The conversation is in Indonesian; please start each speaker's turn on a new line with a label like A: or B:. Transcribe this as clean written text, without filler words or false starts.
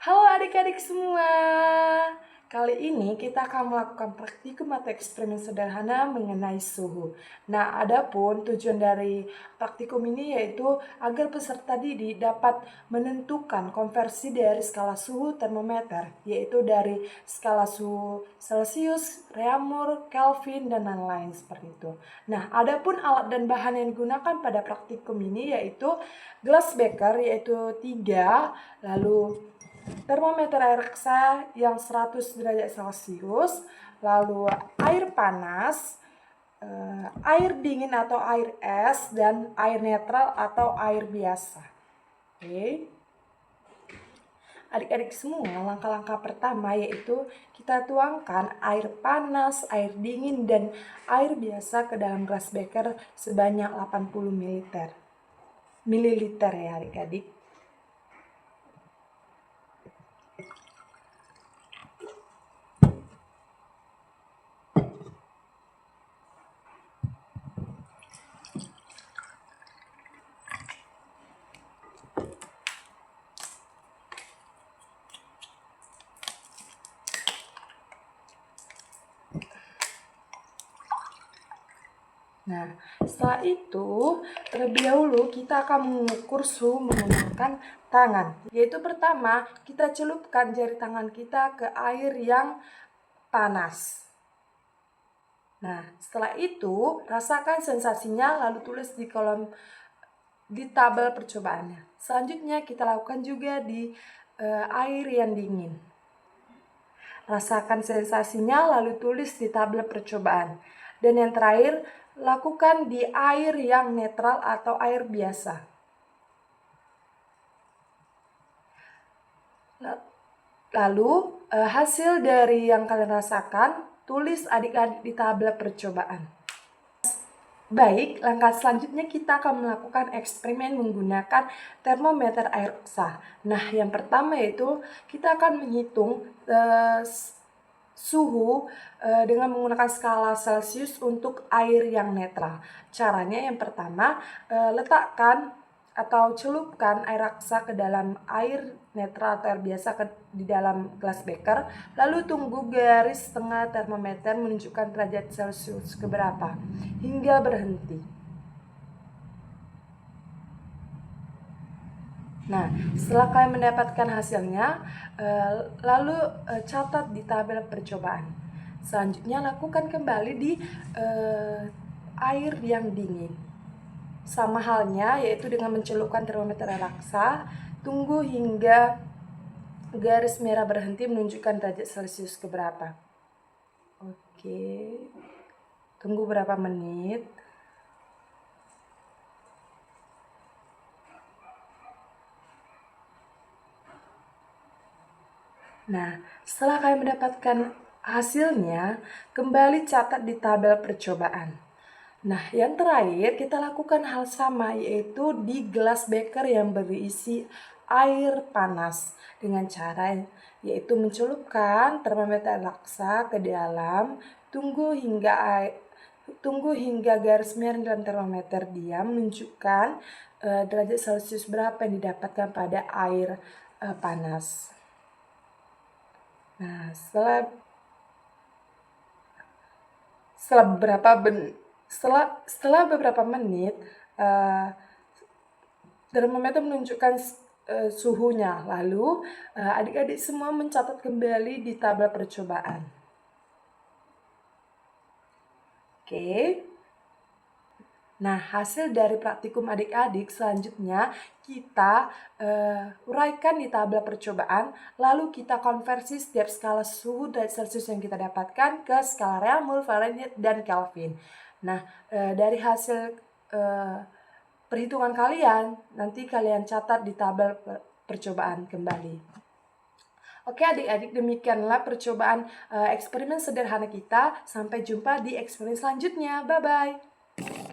A: Halo adik-adik semua. Kali ini kita akan melakukan praktikum atau eksperimen sederhana mengenai suhu. Nah, adapun tujuan dari praktikum ini yaitu agar peserta didik dapat menentukan konversi dari skala suhu termometer, yaitu dari skala suhu Celcius, Reaumur, Kelvin, dan lain-lain seperti itu. Nah, adapun alat dan bahan yang digunakan pada praktikum ini yaitu gelas beker yaitu 3, lalu termometer air reksa yang 100 derajat Celcius, lalu air panas, air dingin atau air es, dan air netral atau air biasa. Oke. Adik-adik semua, langkah-langkah pertama yaitu kita tuangkan air panas, air dingin, dan air biasa ke dalam gelas beker sebanyak 80 mililiter ya adik-adik. Nah, setelah itu, terlebih dahulu kita akan mengukur suhu menggunakan tangan. Yaitu pertama, kita celupkan jari tangan kita ke air yang panas. Nah, setelah itu, rasakan sensasinya lalu tulis di tabel percobaannya. Selanjutnya, kita lakukan juga di air yang dingin. Rasakan sensasinya lalu tulis di tabel percobaan. Dan yang terakhir, lakukan di air yang netral atau air biasa. Lalu hasil dari yang kalian rasakan, tulis adik-adik di tabel percobaan. Baik, langkah selanjutnya kita akan melakukan eksperimen menggunakan termometer air reksa. Nah, yang pertama yaitu kita akan menghitung suhu dengan menggunakan skala Celcius untuk air yang netral. Caranya yang pertama, letakkan atau celupkan air raksa ke dalam air netral atau air biasa di dalam gelas beker, lalu tunggu garis tengah termometer menunjukkan derajat Celcius keberapa hingga berhenti. Nah, setelah kalian mendapatkan hasilnya, lalu catat di tabel percobaan. Selanjutnya lakukan kembali di air yang dingin. Sama halnya, yaitu dengan mencelupkan termometer air raksa, tunggu hingga garis merah berhenti menunjukkan derajat Celcius keberapa. Oke, tunggu berapa menit. Nah, setelah kalian mendapatkan hasilnya, kembali catat di tabel percobaan. Nah, yang terakhir kita lakukan hal sama, yaitu di gelas beker yang berisi air panas dengan cara yaitu mencelupkan termometer raksa ke dalam, tunggu hingga garis merah dalam termometer diam menunjukkan derajat Celcius berapa yang didapatkan pada air panas. Nah, setelah beberapa menit, termometer menunjukkan suhunya. Lalu adik-adik semua mencatat kembali di tabel percobaan. Oke. Nah, hasil dari praktikum adik-adik selanjutnya kita uraikan di tabel percobaan, lalu kita konversi setiap skala suhu dari Celcius yang kita dapatkan ke skala Reaumur, Fahrenheit, dan Kelvin. Nah, dari hasil perhitungan kalian, nanti kalian catat di tabel percobaan kembali. Oke adik-adik, demikianlah percobaan eksperimen sederhana kita. Sampai jumpa di eksperimen selanjutnya. Bye-bye.